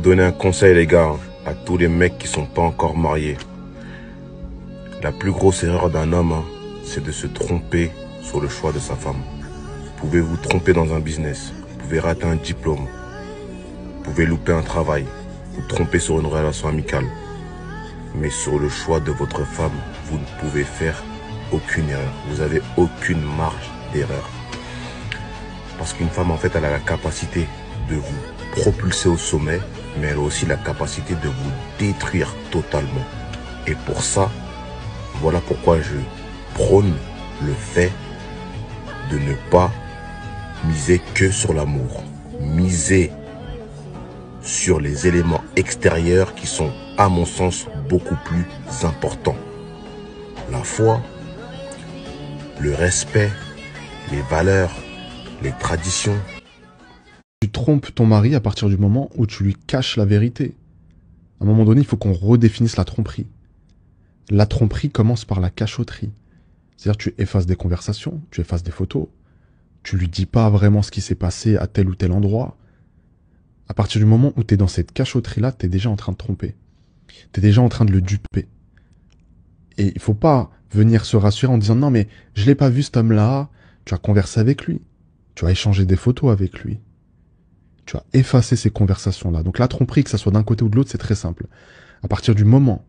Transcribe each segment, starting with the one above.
donner un conseil, les gars, à tous les mecs qui sont pas encore mariés. La plus grosse erreur d'un homme, c'est de se tromper sur le choix de sa femme. Vous pouvez vous tromper dans un business, vous pouvez rater un diplôme, vous pouvez louper un travail, vous tromper sur une relation amicale. Mais sur le choix de votre femme, vous ne pouvez faire aucune erreur. Vous n'avez aucune marge d'erreur. Parce qu'une femme, en fait, elle a la capacité de vous propulser au sommet, mais elle a aussi la capacité de vous détruire totalement. Et pour ça, voilà pourquoi je prône le fait de ne pas miser que sur l'amour. Miser sur les éléments extérieurs qui sont, à mon sens, beaucoup plus importants. La foi, le respect, les valeurs, les traditions. Tu trompes ton mari à partir du moment où tu lui caches la vérité. À un moment donné, il faut qu'on redéfinisse la tromperie. La tromperie commence par la cachotterie. C'est-à-dire tu effaces des conversations, tu effaces des photos, tu lui dis pas vraiment ce qui s'est passé à tel ou tel endroit. À partir du moment où tu es dans cette cachotterie-là, tu es déjà en train de tromper. Tu es déjà en train de le duper. Et il faut pas venir se rassurer en disant « Non, mais je l'ai pas vu cet homme-là. » Tu as conversé avec lui. Tu as échangé des photos avec lui. Tu as effacé ces conversations-là. Donc la tromperie, que ça soit d'un côté ou de l'autre, c'est très simple. À partir du moment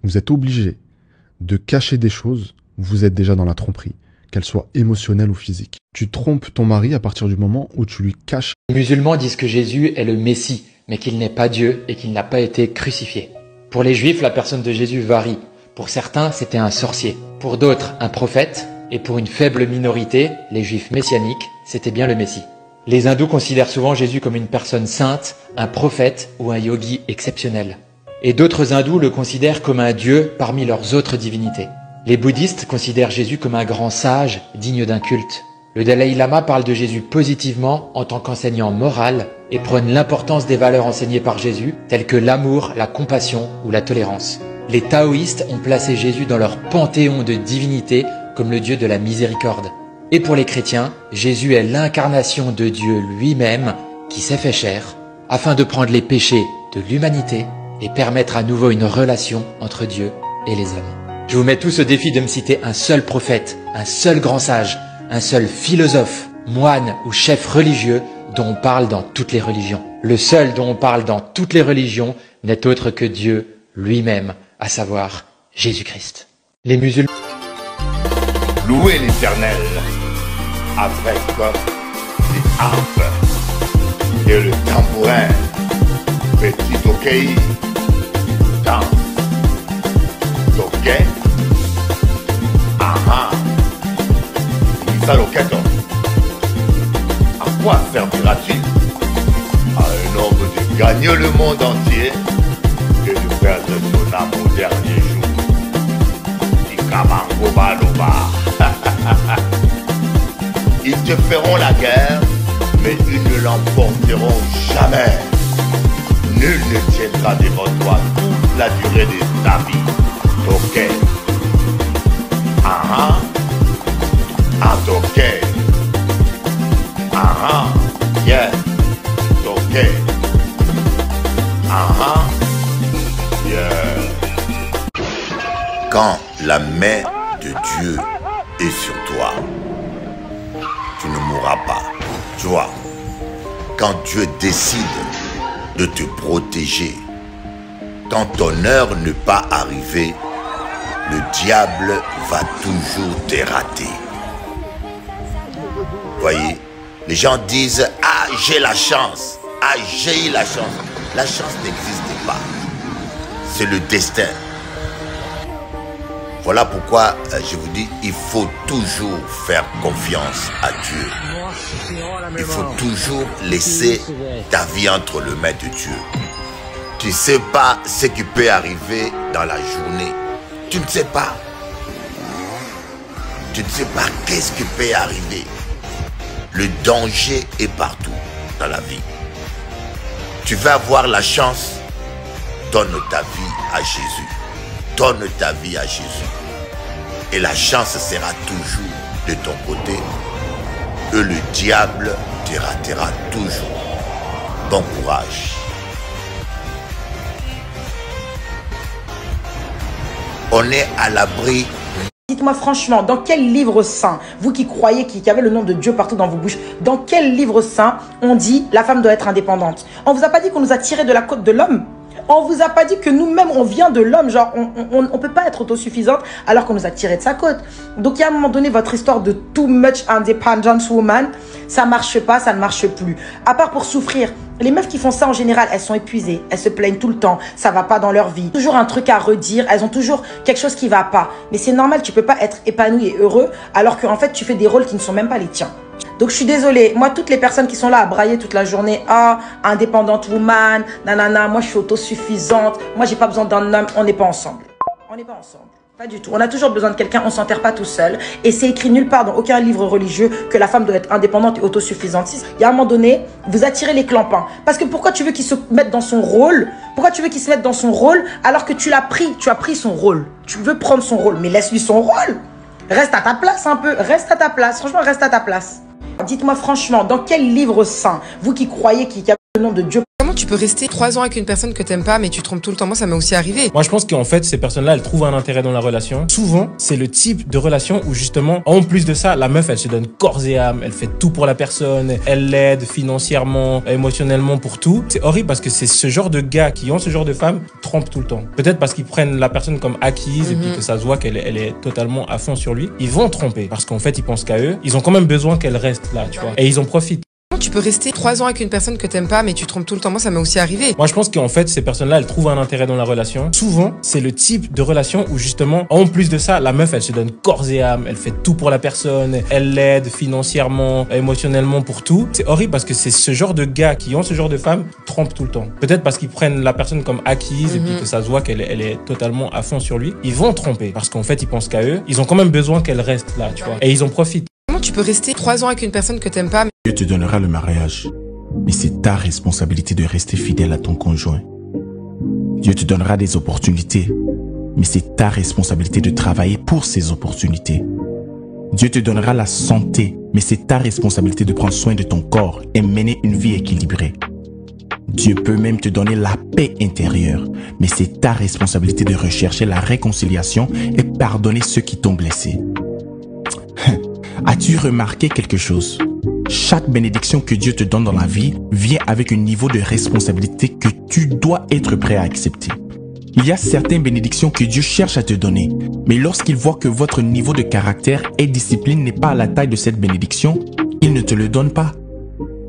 où vous êtes obligé de cacher des choses, vous êtes déjà dans la tromperie, qu'elle soit émotionnelle ou physique. Tu trompes ton mari à partir du moment où tu lui caches. Les musulmans disent que Jésus est le Messie, mais qu'il n'est pas Dieu et qu'il n'a pas été crucifié. Pour les Juifs, la personne de Jésus varie. Pour certains, c'était un sorcier. Pour d'autres, un prophète. Et pour une faible minorité, les Juifs messianiques, c'était bien le Messie. Les hindous considèrent souvent Jésus comme une personne sainte, un prophète ou un yogi exceptionnel. Et d'autres hindous le considèrent comme un dieu parmi leurs autres divinités. Les bouddhistes considèrent Jésus comme un grand sage, digne d'un culte. Le Dalai Lama parle de Jésus positivement en tant qu'enseignant moral et prône l'importance des valeurs enseignées par Jésus, telles que l'amour, la compassion ou la tolérance. Les taoïstes ont placé Jésus dans leur panthéon de divinités comme le Dieu de la miséricorde. Et pour les chrétiens, Jésus est l'incarnation de Dieu lui-même qui s'est fait chair, afin de prendre les péchés de l'humanité et permettre à nouveau une relation entre Dieu et les hommes. Je vous mets tous au défi de me citer un seul prophète, un seul grand sage, un seul philosophe, moine ou chef religieux dont on parle dans toutes les religions. Le seul dont on parle dans toutes les religions n'est autre que Dieu lui-même, à savoir Jésus-Christ. Les musulmans... Louez l'Éternel avec les harpes et le tambourin. Petit ok, danse, ok, aha, ça loqueto. À quoi servira-t-il à un homme de gagner le monde entier et de perdre son âme au dernier jour? Ikabango baloba. Ils te feront la guerre, mais ils ne l'emporteront jamais. Nul ne tiendra devant toi toute la durée de ta vie. Ok. Ah ah. Ok. Ah yeah. Ok. Ah yeah. Quand la main de Dieu est sur toi, tu ne mourras pas. Tu vois, quand Dieu décide de te protéger, quand ton heure n'est pas arrivée, le diable va toujours te rater. Voyez, les gens disent « Ah, j'ai la chance. Ah, j'ai eu la chance. » La chance n'existe pas. C'est le destin. Voilà pourquoi je vous dis, il faut toujours faire confiance à Dieu. Il faut toujours laisser ta vie entre les mains de Dieu. Tu ne sais pas ce qui peut arriver dans la journée. Tu ne sais pas. Tu ne sais pas qu'est-ce qui peut arriver. Le danger est partout dans la vie. Tu vas avoir la chance, donne ta vie à Jésus. Donne ta vie à Jésus. Et la chance sera toujours de ton côté. Et le diable te ratera toujours. Bon courage. on est à l'abri. Dites-moi franchement, dans quel livre saint, vous qui croyez, qui avez le nom de Dieu partout dans vos bouches, dans quel livre saint on dit la femme doit être indépendante? On vous a pas dit qu'on nous a tiré de la côte de l'homme? On vous a pas dit que nous-mêmes on vient de l'homme, genre on peut pas être autosuffisante alors qu'on nous a tiré de sa côte. Donc il y a un moment donné votre histoire de too much independent woman, ça marche pas, ça ne marche plus. À part pour souffrir. Les meufs qui font ça en général, elles sont épuisées, elles se plaignent tout le temps, ça va pas dans leur vie. Toujours un truc à redire, elles ont toujours quelque chose qui va pas. Mais c'est normal, tu peux pas être épanoui et heureux alors qu'en fait tu fais des rôles qui ne sont même pas les tiens. Donc je suis désolée, moi toutes les personnes qui sont là à brailler toute la journée, ah, indépendante woman, nanana, moi je suis autosuffisante, moi j'ai pas besoin d'un homme, on n'est pas ensemble. On n'est pas ensemble. Pas du tout. On a toujours besoin de quelqu'un, on s'enterre pas tout seul. Et c'est écrit nulle part dans aucun livre religieux que la femme doit être indépendante et autosuffisante. Il y a un moment donné, vous attirez les clampins. Parce que pourquoi tu veux qu'il se mette dans son rôle? Pourquoi tu veux qu'il se mette dans son rôle alors que tu l'as pris? Tu as pris son rôle. Tu veux prendre son rôle, mais laisse-lui son rôle. Reste à ta place un peu. Reste à ta place. Franchement, reste à ta place. Dites-moi franchement, dans quel livre saint, vous qui croyez, qui avez le nom de Dieu? Comment tu peux rester 3 ans avec une personne que t'aimes pas mais tu trompes tout le temps? Moi ça m'est aussi arrivé. Moi je pense qu'en fait ces personnes-là elles trouvent un intérêt dans la relation. Souvent c'est le type de relation où justement en plus de ça la meuf elle se donne corps et âme, elle fait tout pour la personne, elle l'aide financièrement, émotionnellement pour tout. C'est horrible parce que c'est ce genre de gars qui ont ce genre de femmes qui trompent tout le temps. Peut-être parce qu'ils prennent la personne comme acquise et puis que ça se voit qu'elle est totalement à fond sur lui. Ils vont tromper parce qu'en fait ils pensent qu'à eux. Ils ont quand même besoin qu'elle reste là, tu vois. Et ils en profitent. Tu peux rester 3 ans avec une personne que t'aimes pas mais tu trompes tout le temps? Moi ça m'est aussi arrivé. Moi je pense qu'en fait ces personnes-là elles trouvent un intérêt dans la relation. Souvent c'est le type de relation où justement en plus de ça la meuf elle se donne corps et âme, elle fait tout pour la personne, elle l'aide financièrement, émotionnellement pour tout. C'est horrible parce que c'est ce genre de gars qui ont ce genre de femmes qui trompent tout le temps. Peut-être parce qu'ils prennent la personne comme acquise et puis que ça se voit qu'elle est totalement à fond sur lui. Ils vont tromper parce qu'en fait ils pensent qu'à eux. Ils ont quand même besoin qu'elle reste là, tu vois. Et ils en profitent. Comment tu peux rester 3 ans avec une personne que t'aimes pas mais... Dieu te donnera le mariage, mais c'est ta responsabilité de rester fidèle à ton conjoint. Dieu te donnera des opportunités, mais c'est ta responsabilité de travailler pour ces opportunités. Dieu te donnera la santé, mais c'est ta responsabilité de prendre soin de ton corps et mener une vie équilibrée. Dieu peut même te donner la paix intérieure, mais c'est ta responsabilité de rechercher la réconciliation et pardonner ceux qui t'ont blessé. As-tu remarqué quelque chose? Chaque bénédiction que Dieu te donne dans la vie vient avec un niveau de responsabilité que tu dois être prêt à accepter. Il y a certaines bénédictions que Dieu cherche à te donner, mais lorsqu'il voit que votre niveau de caractère et discipline n'est pas à la taille de cette bénédiction, il ne te le donne pas.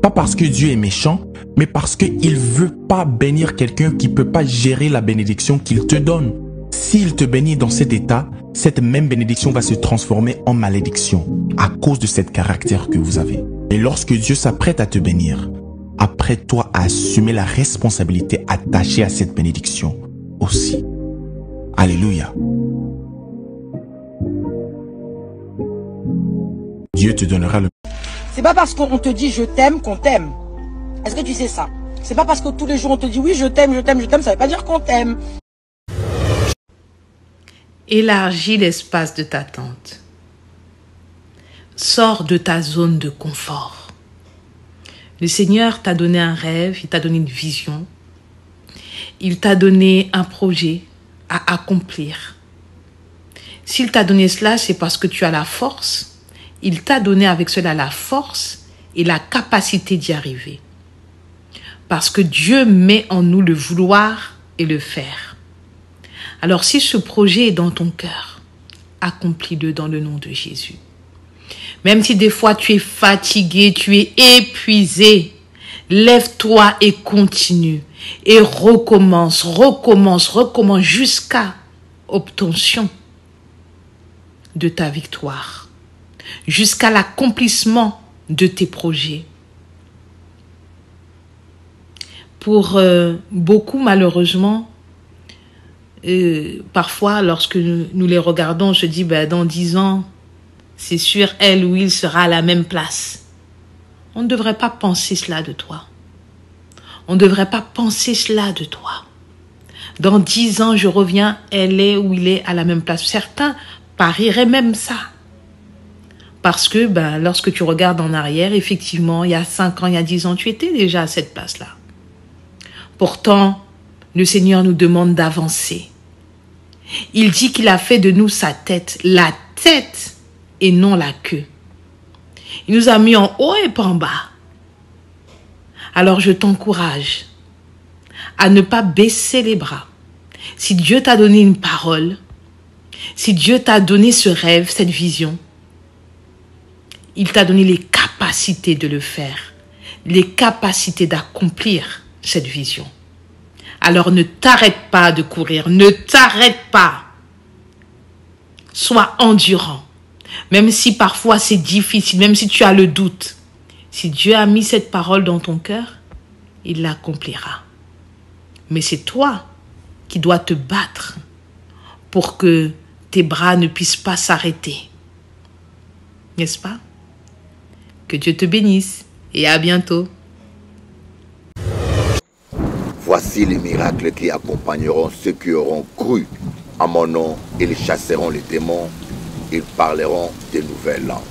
Pas parce que Dieu est méchant, mais parce qu'il ne veut pas bénir quelqu'un qui ne peut pas gérer la bénédiction qu'il te donne. S'il te bénit dans cet état, cette même bénédiction va se transformer en malédiction à cause de cet caractère que vous avez. Et lorsque Dieu s'apprête à te bénir, apprête-toi à assumer la responsabilité attachée à cette bénédiction aussi. Alléluia. Dieu te donnera le... C'est pas parce qu'on te dit je t'aime qu'on t'aime. Est-ce que tu sais ça? C'est pas parce que tous les jours on te dit oui je t'aime, je t'aime, je t'aime, ça veut pas dire qu'on t'aime. Élargis l'espace de ta tente. Sors de ta zone de confort. Le Seigneur t'a donné un rêve, il t'a donné une vision. Il t'a donné un projet à accomplir. S'il t'a donné cela, c'est parce que tu as la force. Il t'a donné avec cela la force et la capacité d'y arriver. Parce que Dieu met en nous le vouloir et le faire. Alors si ce projet est dans ton cœur, accomplis-le dans le nom de Jésus. Même si des fois tu es fatigué, tu es épuisé, lève-toi et continue. Et recommence jusqu'à obtention de ta victoire. Jusqu'à l'accomplissement de tes projets. Pour beaucoup, malheureusement, parfois, lorsque nous les regardons, on se dit, dans 10 ans, c'est sûr, elle ou il sera à la même place. On ne devrait pas penser cela de toi. On ne devrait pas penser cela de toi. Dans 10 ans, je reviens, elle est ou il est à la même place. Certains parieraient même ça. Parce que lorsque tu regardes en arrière, effectivement, il y a 5 ans, il y a 10 ans, tu étais déjà à cette place-là. Pourtant, le Seigneur nous demande d'avancer. Il dit qu'il a fait de nous sa tête, la tête et non la queue. Il nous a mis en haut et pas en bas. Alors je t'encourage à ne pas baisser les bras. Si Dieu t'a donné une parole, si Dieu t'a donné ce rêve, cette vision, il t'a donné les capacités de le faire, les capacités d'accomplir cette vision. Alors ne t'arrête pas de courir, ne t'arrête pas. Sois endurant, même si parfois c'est difficile, même si tu as le doute. Si Dieu a mis cette parole dans ton cœur, il l'accomplira. Mais c'est toi qui dois te battre pour que tes bras ne puissent pas s'arrêter. N'est-ce pas? Que Dieu te bénisse et à bientôt. Voici les miracles qui accompagneront ceux qui auront cru à mon nom. Ils chasseront les démons, ils parleront de nouvelles langues.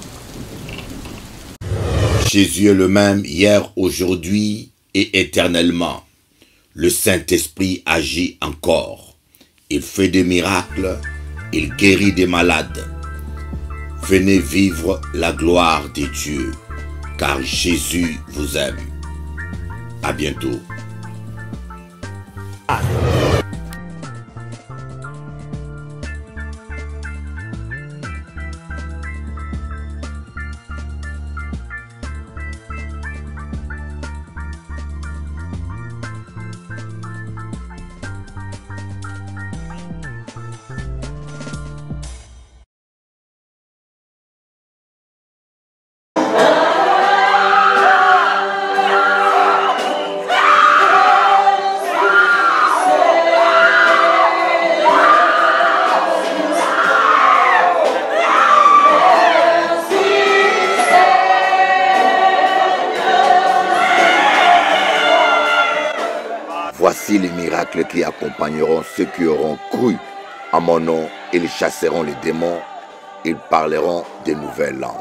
Jésus est le même hier, aujourd'hui et éternellement. Le Saint-Esprit agit encore. Il fait des miracles, il guérit des malades. Venez vivre la gloire de Dieu, car Jésus vous aime. À bientôt. Voici les miracles qui accompagneront ceux qui auront cru à mon nom. Ils chasseront les démons, ils parleront de nouvelles langues.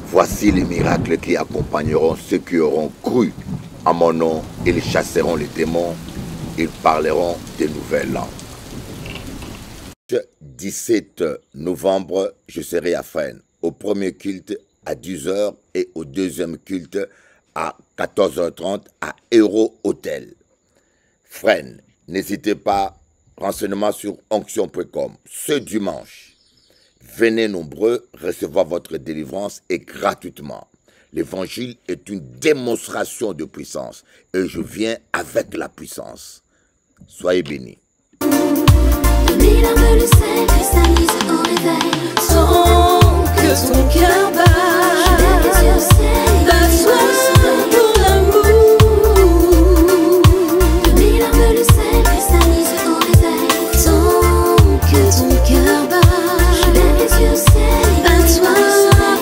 Voici les miracles qui accompagneront ceux qui auront cru à mon nom. Ils chasseront les démons, ils parleront de nouvelles langues. Le 17 novembre, je serai à Fresnes, au premier culte à 10h et au deuxième culte à 14h30 à Euro Hotel. Fresnes, n'hésitez pas, renseignements sur onction.com. Ce dimanche, venez nombreux recevoir votre délivrance et gratuitement. L'évangile est une démonstration de puissance et je viens avec la puissance. Soyez bénis. Que ton cœur bat, pour l'amour. De larmes le sel cristallise au réveil. Tant que ton cœur bat, je lève les yeux au ciel. Bats-toi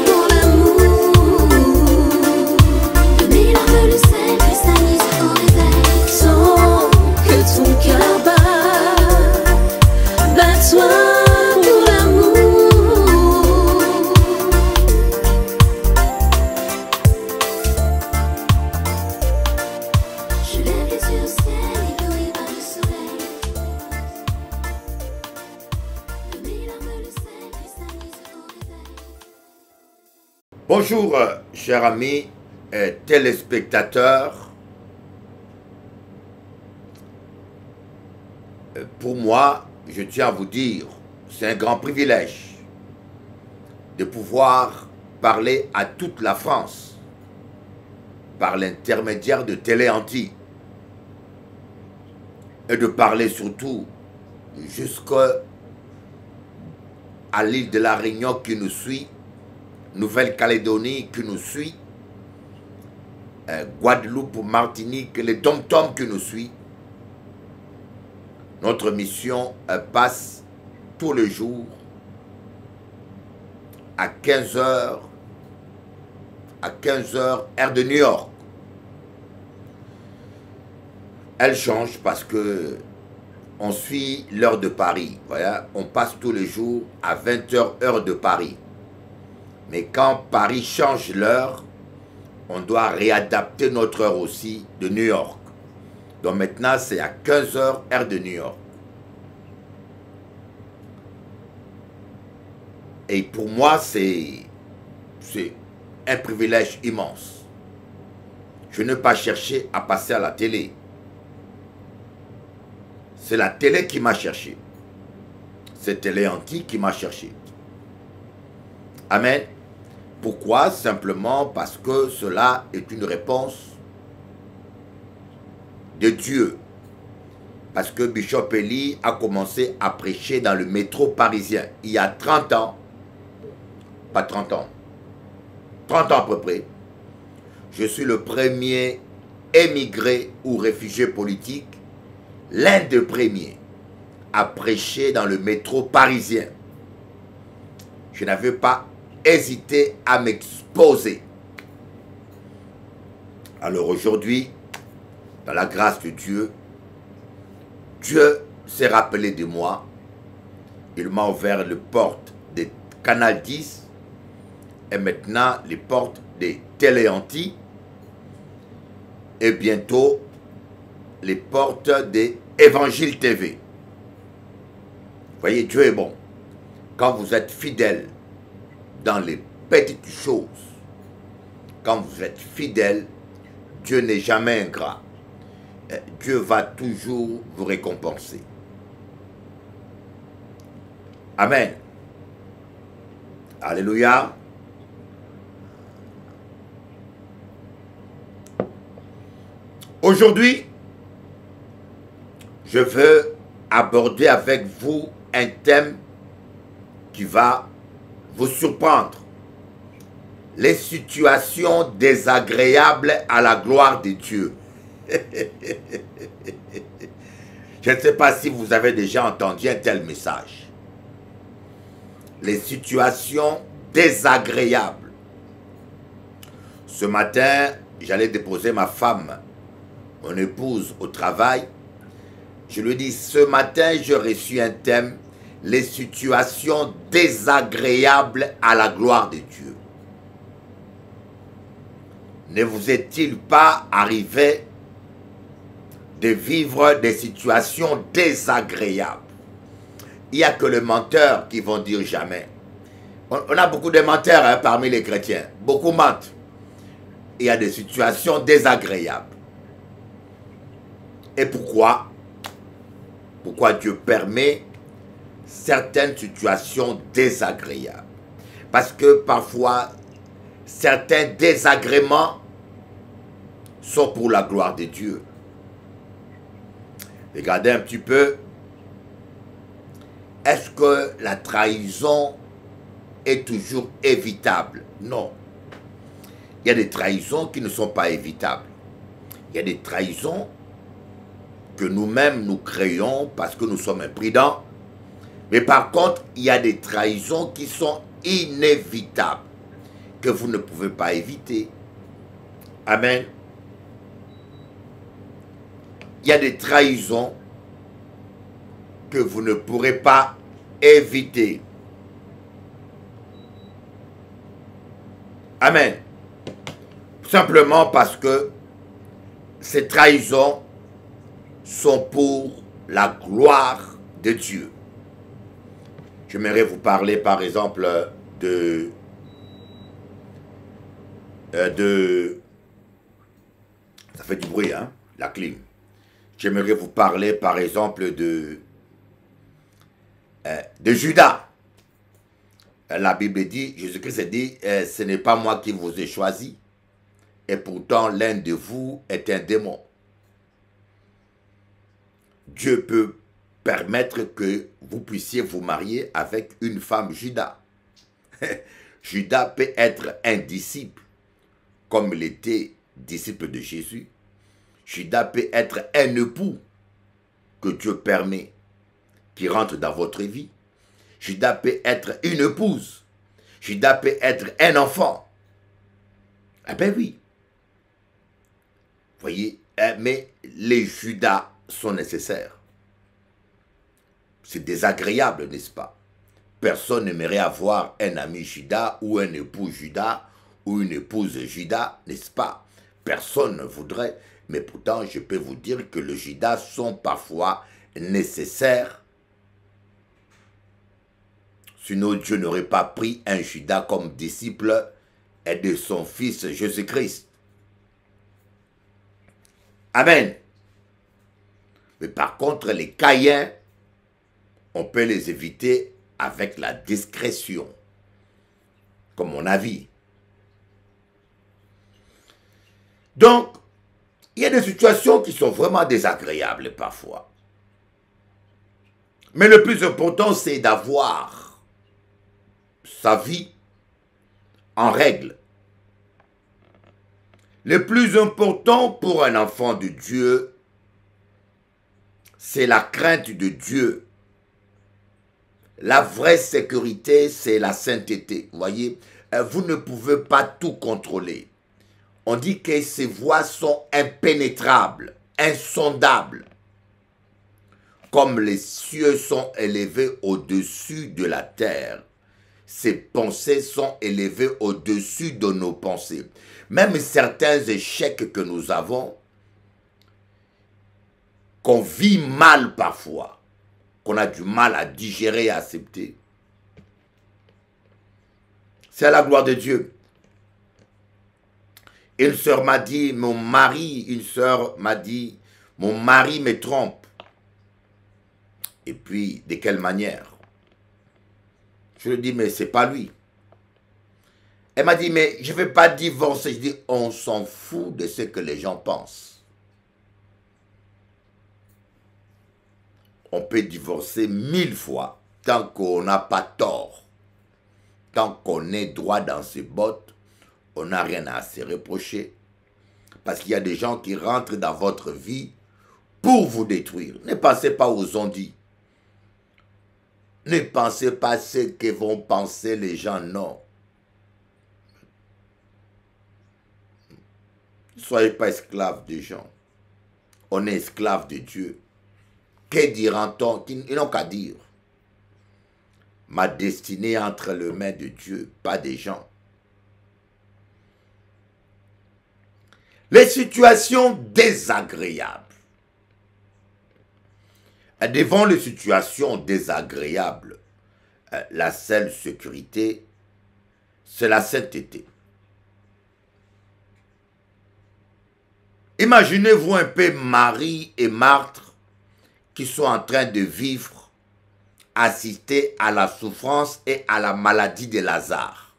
pour l'amour. De larmes le sel cristallise au réveil. Tant que ton cœur bat, bats-toi. Bonjour, chers amis et téléspectateurs. Pour moi, je tiens à vous dire, c'est un grand privilège de pouvoir parler à toute la France par l'intermédiaire de Télé Anti et de parler surtout jusqu'à à l'île de la Réunion qui nous suit, Nouvelle-Calédonie qui nous suit, Guadeloupe, Martinique, les Dom-Tom qui nous suit. Notre mission passe tous les jours à 15 h, heure de New York. Elle change parce que on suit l'heure de Paris. Voilà, on passe tous les jours à 20 h, heure de Paris. Mais quand Paris change l'heure, on doit réadapter notre heure aussi de New York. Donc maintenant, c'est à 15 h, heure de New York. Et pour moi, c'est un privilège immense. Je n'ai pas cherché à passer à la télé. C'est la télé qui m'a cherché. C'est Téléanti qui m'a cherché. Amen. Pourquoi? Simplement parce que cela est une réponse de Dieu. Parce que Bishop Eli a commencé à prêcher dans le métro parisien il y a 30 ans. Pas 30 ans. 30 ans à peu près. Je suis le premier émigré ou réfugié politique, l'un des premiers à prêcher dans le métro parisien. Je n'avais pas hésité à m'exposer. Alors aujourd'hui, dans la grâce de Dieu, Dieu s'est rappelé de moi. Il m'a ouvert les portes des Canal 10 et maintenant les portes des Téléanti et bientôt les portes des Évangile TV. Vous voyez, Dieu est bon. Quand vous êtes fidèle dans les petites choses, quand vous êtes fidèle, Dieu n'est jamais ingrat. Dieu va toujours vous récompenser. Amen. Alléluia. Aujourd'hui, je veux aborder avec vous un thème qui va vous surprendre. Les situations désagréables à la gloire de Dieu. Je ne sais pas si vous avez déjà entendu un tel message. Les situations désagréables. Ce matin, j'allais déposer ma femme, mon épouse, au travail. Je lui dis, ce matin, j'ai reçu un thème, les situations désagréables à la gloire de Dieu. Ne vous est-il pas arrivé de vivre des situations désagréables? Il n'y a que les menteurs qui vont dire jamais. On a beaucoup de menteurs hein, parmi les chrétiens. Beaucoup mentent. Il y a des situations désagréables. Et pourquoi? Pourquoi Dieu permet certaines situations désagréables? Parce que parfois, certains désagréments sont pour la gloire de Dieu. Regardez un petit peu. Est-ce que la trahison est toujours évitable? Non. Il y a des trahisons qui ne sont pas évitables. Il y a des trahisons que nous-mêmes nous créons parce que nous sommes imprudents. Mais par contre, il y a des trahisons qui sont inévitables, que vous ne pouvez pas éviter. Amen. Il y a des trahisons que vous ne pourrez pas éviter. Amen. Simplement parce que ces trahisons sont pour la gloire de Dieu. J'aimerais vous parler par exemple de ça fait du bruit, hein, la clim. J'aimerais vous parler par exemple de Judas. La Bible dit, Jésus-Christ dit, ce n'est pas moi qui vous ai choisi, et pourtant l'un de vous est un démon. Dieu peut permettre que vous puissiez vous marier avec une femme Judas. Judas peut être un disciple, comme il était disciple de Jésus. Judas peut être un époux que Dieu permet, qui rentre dans votre vie. Judas peut être une épouse. Judas peut être un enfant. Ah ben oui. Voyez, mais les Judas sont nécessaires. C'est désagréable, n'est-ce pas? Personne n'aimerait avoir un ami Judas ou un époux Judas ou une épouse Judas, n'est-ce pas? Personne ne voudrait, mais pourtant je peux vous dire que les Judas sont parfois nécessaires. Sinon Dieu n'aurait pas pris un Judas comme disciple de son fils Jésus-Christ. Amen. Mais par contre, les Caïens, on peut les éviter avec la discrétion, comme mon avis. Donc, il y a des situations qui sont vraiment désagréables parfois. Mais le plus important, c'est d'avoir sa vie en règle. Le plus important pour un enfant de Dieu, c'est la crainte de Dieu. La vraie sécurité, c'est la sainteté. Vous voyez, vous ne pouvez pas tout contrôler. On dit que ses voies sont impénétrables, insondables. Comme les cieux sont élevés au-dessus de la terre, ses pensées sont élevées au-dessus de nos pensées. Même certains échecs que nous avons, qu'on vit mal parfois, qu'on a du mal à digérer et à accepter, c'est à la gloire de Dieu. Une sœur m'a dit, mon mari me trompe. Et puis, de quelle manière? Je lui dis, mais c'est pas lui. Elle m'a dit, mais je ne vais pas divorcer. Je dis, on s'en fout de ce que les gens pensent. On peut divorcer 1000 fois tant qu'on n'a pas tort. Tant qu'on est droit dans ses bottes, on n'a rien à se reprocher. Parce qu'il y a des gens qui rentrent dans votre vie pour vous détruire. Ne pensez pas aux ondits. Ne pensez pas ce que vont penser les gens, non. Ne soyez pas esclaves des gens. On est esclaves de Dieu. Que dira-t-on? Ils n'ont qu'à dire. Ma destinée est entre les mains de Dieu, pas des gens. Les situations désagréables. Devant les situations désagréables, la seule sécurité, c'est la sainteté. Imaginez-vous un peu Marie et Marthe qui sont en train de vivre, assister à la souffrance et à la maladie de Lazare.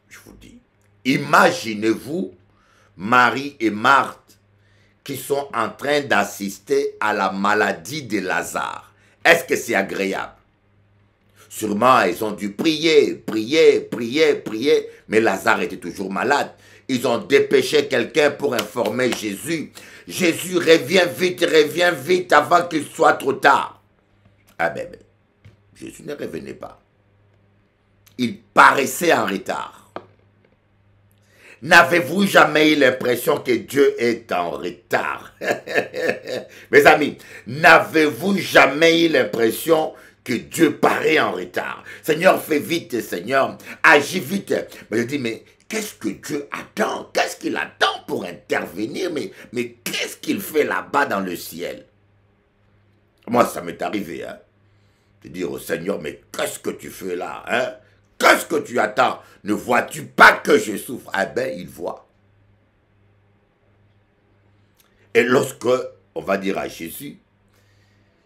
Je vous dis, imaginez-vous Marie et Marthe qui sont en train d'assister à la maladie de Lazare. Est-ce que c'est agréable? Sûrement, ils ont dû prier, mais Lazare était toujours malade. Ils ont dépêché quelqu'un pour informer Jésus. Jésus, reviens vite avant qu'il soit trop tard. Ah ben, Jésus ne revenait pas. Il paraissait en retard. N'avez-vous jamais eu l'impression que Dieu est en retard? Mes amis, n'avez-vous jamais eu l'impression que Dieu paraît en retard? Seigneur, fais vite, Seigneur, agis vite. Mais je dis, mais qu'est-ce que Dieu attend? Qu'est-ce qu'il attend pour intervenir? Mais qu'est-ce qu'il fait là-bas dans le ciel? Moi, ça m'est arrivé, hein, de dire au Seigneur, mais qu'est-ce que tu fais là, hein? Qu'est-ce que tu attends? Ne vois-tu pas que je souffre? Ah ben, il voit. Et lorsque, on va dire à Jésus,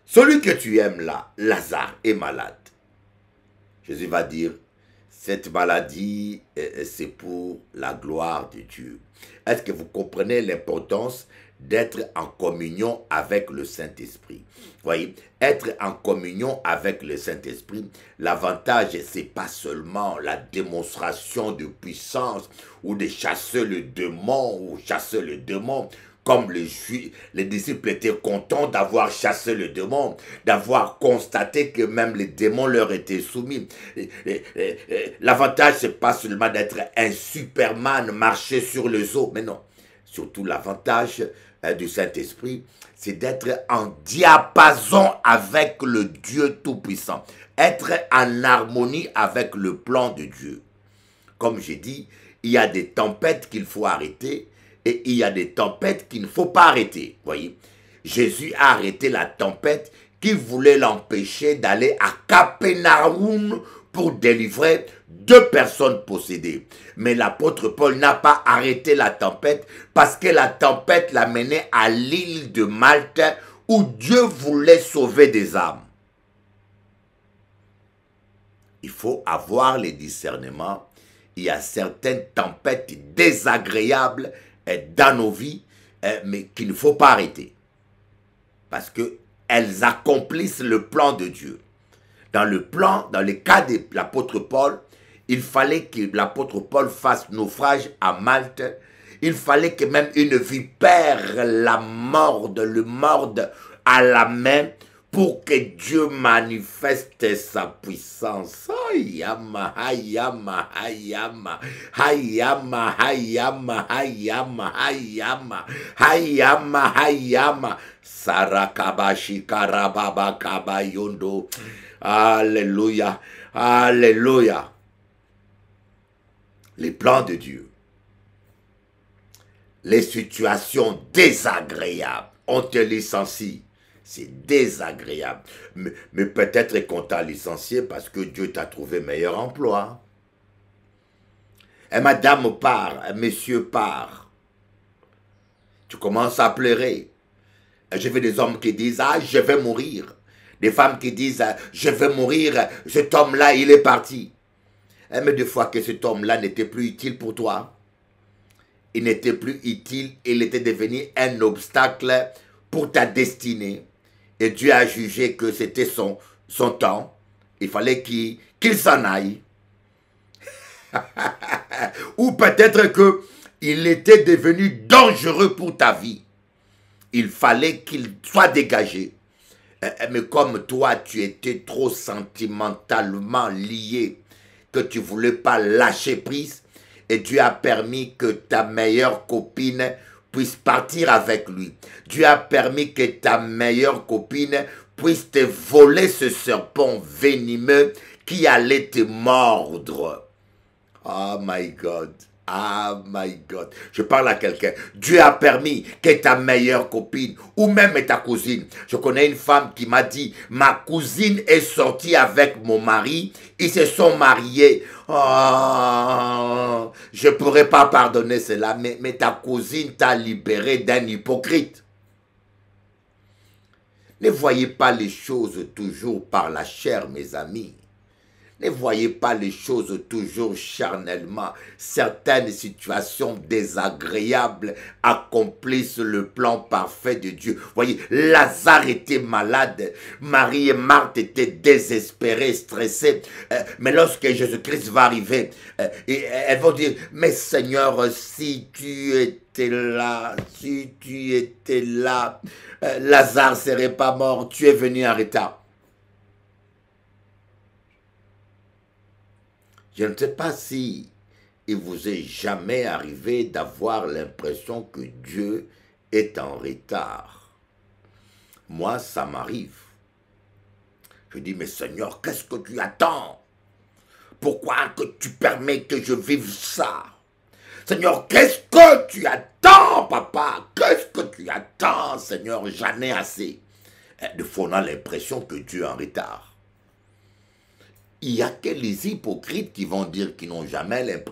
celui que tu aimes là, Lazare, est malade. Jésus va dire, cette maladie, c'est pour la gloire de Dieu. Est-ce que vous comprenez l'importance d'être en communion avec le Saint-Esprit. Voyez, être en communion avec le Saint-Esprit, l'avantage, c'est pas seulement la démonstration de puissance ou de chasser le démon, comme les disciples étaient contents d'avoir chassé le démon, d'avoir constaté que même les démons leur étaient soumis. L'avantage, c'est pas seulement d'être un Superman, marcher sur les eaux, mais non. Surtout l'avantage du Saint-Esprit, c'est d'être en diapason avec le Dieu Tout-Puissant, être en harmonie avec le plan de Dieu. Comme j'ai dit, il y a des tempêtes qu'il faut arrêter, et il y a des tempêtes qu'il ne faut pas arrêter. Voyez, Jésus a arrêté la tempête qui voulait l'empêcher d'aller à Capernaum pour délivrer 2 personnes possédées. Mais l'apôtre Paul n'a pas arrêté la tempête parce que la tempête l'a mené à l'île de Malte où Dieu voulait sauver des âmes. Il faut avoir les discernements. Il y a certaines tempêtes désagréables dans nos vies, mais qu'il ne faut pas arrêter. Parce qu'elles accomplissent le plan de Dieu. Dans le cas de l'apôtre Paul, il fallait que l'apôtre Paul fasse naufrage à Malte. Il fallait que même une vipère le morde à la main pour que Dieu manifeste sa puissance. Hayama, hayama, hayama, hayama, hayama, hayama, hayama, hayama, hayama, sarakabashi karababa kabayondo. Alléluia, alléluia. Les plans de Dieu, les situations désagréables, on te licencie. C'est désagréable. Mais peut-être qu'on t'a licencié parce que Dieu t'a trouvé meilleur emploi. Et madame part, et monsieur part. Tu commences à pleurer. Je veux des hommes qui disent, ah, je vais mourir. Des femmes qui disent, je vais mourir, cet homme-là, il est parti. Mais des fois que cet homme-là n'était plus utile pour toi. Il n'était plus utile, il était devenu un obstacle pour ta destinée. Et Dieu a jugé que c'était son temps. Il fallait qu'il s'en aille. Ou peut-être qu'il était devenu dangereux pour ta vie. Il fallait qu'il soit dégagé. Mais comme toi, tu étais trop sentimentalement lié, que tu ne voulais pas lâcher prise, et Dieu a permis que ta meilleure copine puisse partir avec lui. Dieu a permis que ta meilleure copine puisse te voler ce serpent venimeux qui allait te mordre. Oh my God. Oh my God. Je parle à quelqu'un. Dieu a permis que ta meilleure copine ou même ta cousine. Je connais une femme qui m'a dit, ma cousine est sortie avec mon mari. Ils se sont mariés. Oh, je ne pourrais pas pardonner cela. Mais ta cousine t'a libéré d'un hypocrite. Ne voyez pas les choses toujours par la chair, mes amis. Ne voyez pas les choses toujours charnellement. Certaines situations désagréables accomplissent le plan parfait de Dieu. Voyez, Lazare était malade. Marie et Marthe étaient désespérées, stressées. Mais lorsque Jésus-Christ va arriver, elles vont dire, mais Seigneur, si tu étais là, Lazare ne serait pas mort. Tu es venu en retard. Je ne sais pas si il vous est jamais arrivé d'avoir l'impression que Dieu est en retard. Moi, ça m'arrive. Je dis, mais Seigneur, qu'est-ce que tu attends? Pourquoi que tu permets que je vive ça? Seigneur, qu'est-ce que tu attends, papa? Qu'est-ce que tu attends, Seigneur? J'en ai assez. Des fois, on a l'impression que Dieu est en retard. Il n'y a que les hypocrites qui vont dire qu'ils n'ont jamais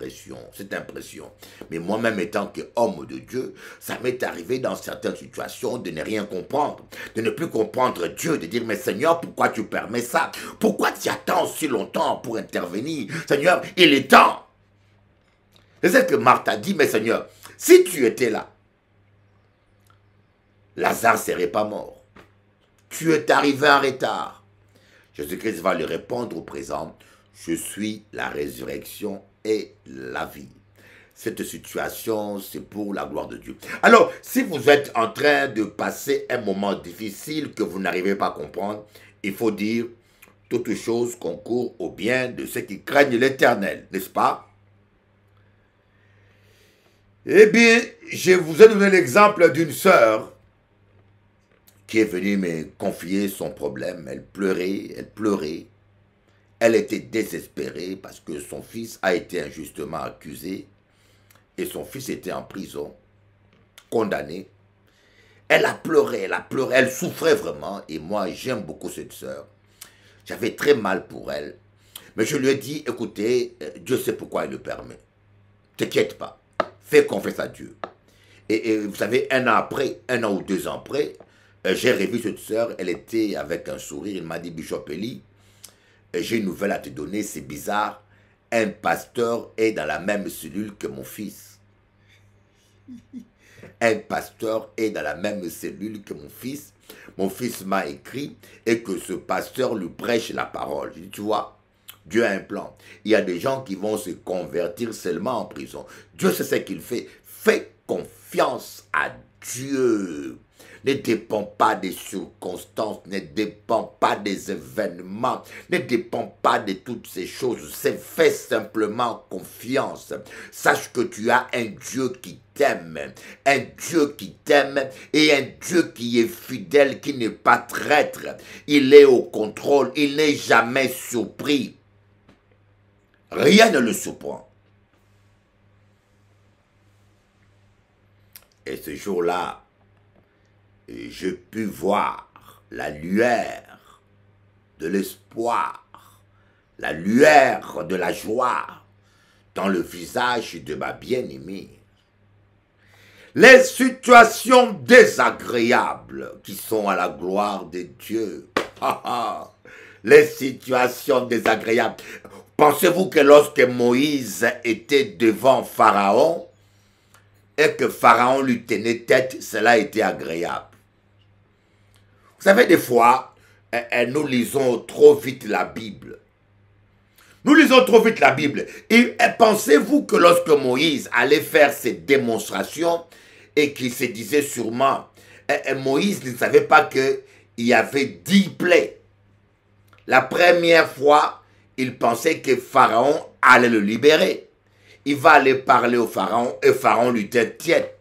cette impression. Mais moi-même, étant qu'homme de Dieu, ça m'est arrivé dans certaines situations de ne rien comprendre, de ne plus comprendre Dieu, de dire, mais Seigneur, pourquoi tu permets ça? Pourquoi tu attends si longtemps pour intervenir? Seigneur, il est temps. C'est ce que Marthe a dit, mais Seigneur, si tu étais là, Lazare serait pas mort. Tu es arrivé en retard. Jésus-Christ va lui répondre au présent, je suis la résurrection et la vie. Cette situation, c'est pour la gloire de Dieu. Alors, si vous êtes en train de passer un moment difficile que vous n'arrivez pas à comprendre, il faut dire, toute chose concourt au bien de ceux qui craignent l'Éternel, n'est-ce pas? Eh bien, je vous ai donné l'exemple d'une sœur qui est venue me confier son problème. Elle pleurait, elle pleurait. Elle était désespérée parce que son fils a été injustement accusé et son fils était en prison, condamné. Elle a pleuré, elle souffrait vraiment. Et moi, j'aime beaucoup cette sœur. J'avais très mal pour elle. Mais je lui ai dit, écoutez, Dieu sait pourquoi il le permet. T'inquiète pas, fais confiance à Dieu. Et vous savez, un an ou 2 ans après, j'ai revu cette sœur, elle était avec un sourire, il m'a dit, Bishop Eli, j'ai une nouvelle à te donner, c'est bizarre, un pasteur est dans la même cellule que mon fils. Un pasteur est dans la même cellule que mon fils. Mon fils m'a écrit et que ce pasteur lui prêche la parole. Je dis, tu vois, Dieu a un plan. Il y a des gens qui vont se convertir seulement en prison. Dieu sait ce qu'il fait. Fais confiance à Dieu. Ne dépend pas des circonstances, ne dépend pas des événements, ne dépend pas de toutes ces choses. C'est fais simplement confiance. Sache que tu as un Dieu qui t'aime et un Dieu qui est fidèle, qui n'est pas traître. Il est au contrôle, il n'est jamais surpris. Rien ne le surprend. Et ce jour-là, j'ai pu voir la lueur de l'espoir, la lueur de la joie dans le visage de ma bien-aimée. Les situations désagréables qui sont à la gloire de Dieu. Les situations désagréables. Pensez-vous que lorsque Moïse était devant Pharaon et que Pharaon lui tenait tête, cela était agréable? Vous savez, des fois, nous lisons trop vite la Bible. Nous lisons trop vite la Bible. Et pensez-vous que lorsque Moïse allait faire ses démonstrations et qu'il se disait sûrement, Moïse ne savait pas qu'il y avait 10 plaies. La première fois, il pensait que Pharaon allait le libérer. Il va aller parler au Pharaon et Pharaon lui tient tête.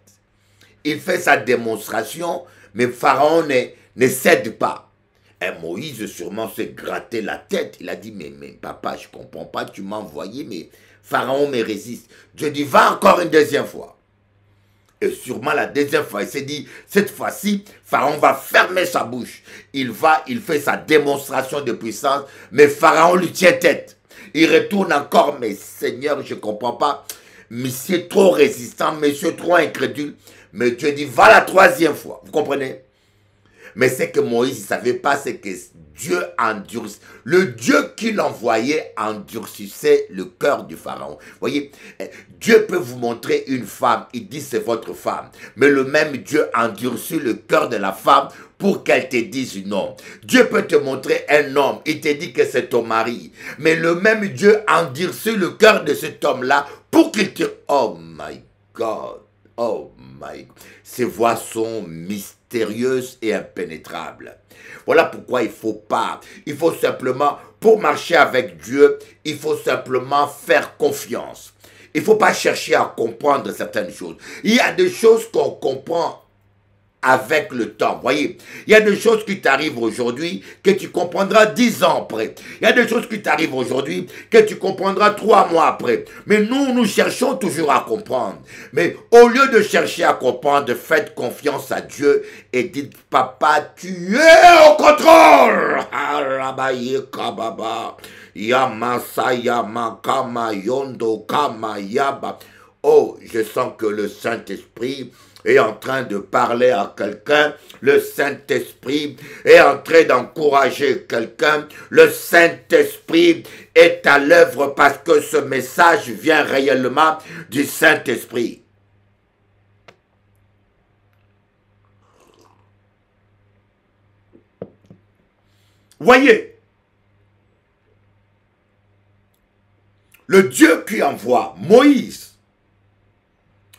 Il fait sa démonstration, mais Pharaon ne cède pas. Et Moïse sûrement s'est gratté la tête. Il a dit, mais papa, je ne comprends pas, tu m'as envoyé, mais Pharaon me résiste. Dieu dit, va encore une deuxième fois. Et sûrement la deuxième fois, il s'est dit, cette fois-ci, Pharaon va fermer sa bouche. Il fait sa démonstration de puissance, mais Pharaon lui tient tête. Il retourne encore, mais Seigneur, je ne comprends pas. Monsieur trop résistant, monsieur trop incrédule. Mais Dieu dit, va la troisième fois. Vous comprenez? Mais c'est que Moïse ne savait pas, c'est que Dieu endurcissait. Le Dieu qui l'envoyait endurcissait le cœur du Pharaon. Vous voyez, Dieu peut vous montrer une femme, il dit c'est votre femme. Mais le même Dieu endurcit le cœur de la femme pour qu'elle te dise non. Dieu peut te montrer un homme, il te dit que c'est ton mari. Mais le même Dieu endurcit le cœur de cet homme-là pour qu'il te... Oh my God, oh my God. Ces voix sont mystérieuses et impénétrables. Voilà pourquoi il faut simplement, pour marcher avec Dieu, il faut simplement faire confiance. Il ne faut pas chercher à comprendre certaines choses. Il y a des choses qu'on comprend avec le temps. Voyez, il y a des choses qui t'arrivent aujourd'hui que tu comprendras 10 ans après. Il y a des choses qui t'arrivent aujourd'hui que tu comprendras 3 mois après. Mais nous cherchons toujours à comprendre. Mais au lieu de chercher à comprendre, faites confiance à Dieu et dites, papa, tu es au contrôle. Oh, je sens que le Saint-Esprit est en train de parler à quelqu'un, le Saint-Esprit est en train d'encourager quelqu'un, le Saint-Esprit est à l'œuvre parce que ce message vient réellement du Saint-Esprit. Voyez, le Dieu qui envoie Moïse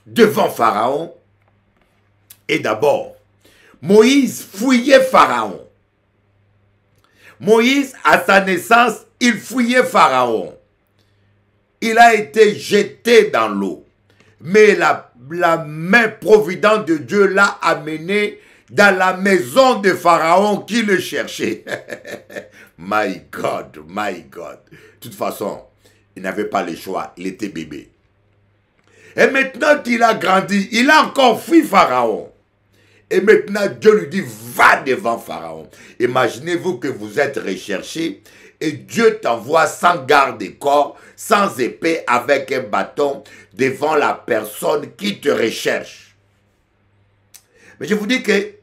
devant Pharaon, et d'abord, Moïse fouillait Pharaon. Moïse, à sa naissance, il fouillait Pharaon. Il a été jeté dans l'eau. Mais la main providente de Dieu l'a amené dans la maison de Pharaon qui le cherchait. My God, my God. De toute façon, il n'avait pas le choix. Il était bébé. Et maintenant qu'il a grandi, il a encore fui Pharaon. Et maintenant, Dieu lui dit, va devant Pharaon. Imaginez-vous que vous êtes recherché et Dieu t'envoie sans garde-corps, sans épée, avec un bâton devant la personne qui te recherche. Mais je vous dis que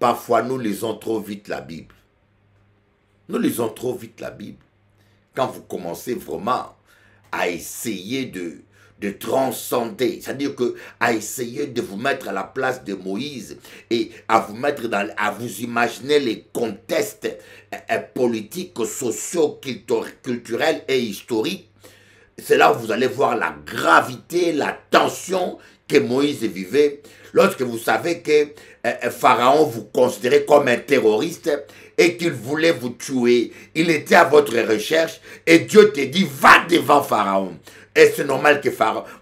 parfois nous lisons trop vite la Bible. Nous lisons trop vite la Bible. Quand vous commencez vraiment à essayer de transcender, c'est-à-dire que à essayer de vous mettre à la place de Moïse et à vous mettre à vous imaginer les contextes politiques, sociaux, culturels et historiques, c'est là où vous allez voir la gravité, la tension que Moïse vivait lorsque vous savez que Pharaon vous considérait comme un terroriste et qu'il voulait vous tuer. Il était à votre recherche et Dieu te dit, va devant Pharaon. Et c'est normal que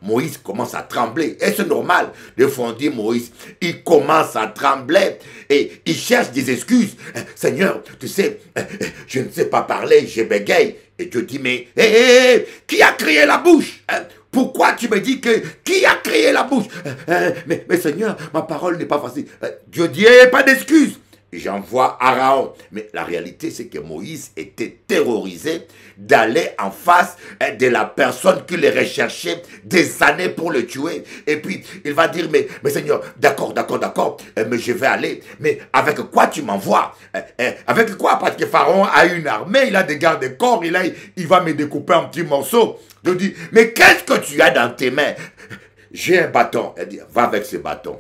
Moïse commence à trembler. Et c'est normal. Des fois on dit Moïse, il commence à trembler et il cherche des excuses. Seigneur, tu sais, je ne sais pas parler, je bégaye. Et Dieu dit, mais qui a créé la bouche? Pourquoi tu me dis que qui a créé la bouche? Mais Seigneur, ma parole n'est pas facile. Dieu dit, pas d'excuses. J'envoie Aaron. Mais la réalité, c'est que Moïse était terrorisé d'aller en face de la personne qui le recherchait des années pour le tuer. Et puis, il va dire, mais Seigneur, d'accord, mais je vais aller. Mais avec quoi tu m'envoies? Avec quoi? Parce que Pharaon a une armée, il a des gardes-corps, il va me découper en petits morceaux. Je dis, mais qu'est-ce que tu as dans tes mains? J'ai un bâton. Elle dit, va avec ce bâton.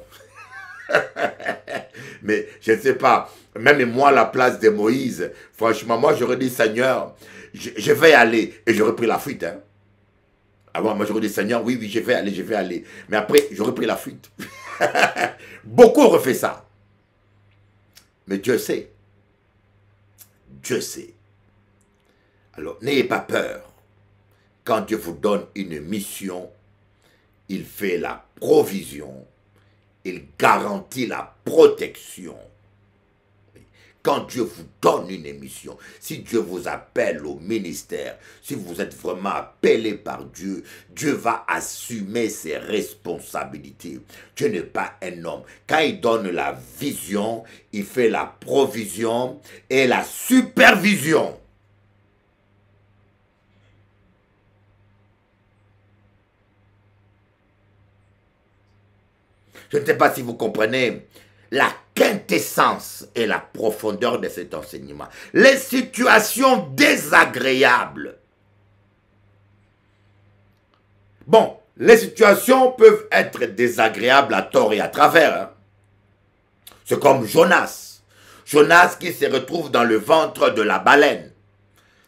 Mais je ne sais pas, même moi à la place de Moïse, franchement, moi j'aurais dit, Seigneur, je vais aller. Et j'aurais pris la fuite. Hein. Avant, moi j'aurais dit, Seigneur, oui, je vais aller. Mais après, j'aurais pris la fuite. Beaucoup auraient fait ça. Mais Dieu sait. Dieu sait. Alors, n'ayez pas peur. Quand Dieu vous donne une mission, il fait la provision. Il garantit la protection. Quand Dieu vous donne une mission, si Dieu vous appelle au ministère, si vous êtes vraiment appelé par Dieu, Dieu va assumer ses responsabilités. Dieu n'est pas un homme. Quand il donne la vision, il fait la provision et la supervision. Je ne sais pas si vous comprenez la quintessence et la profondeur de cet enseignement. Les situations désagréables. Bon, les situations peuvent être désagréables à tort et à travers. Hein. C'est comme Jonas. Jonas qui se retrouve dans le ventre de la baleine.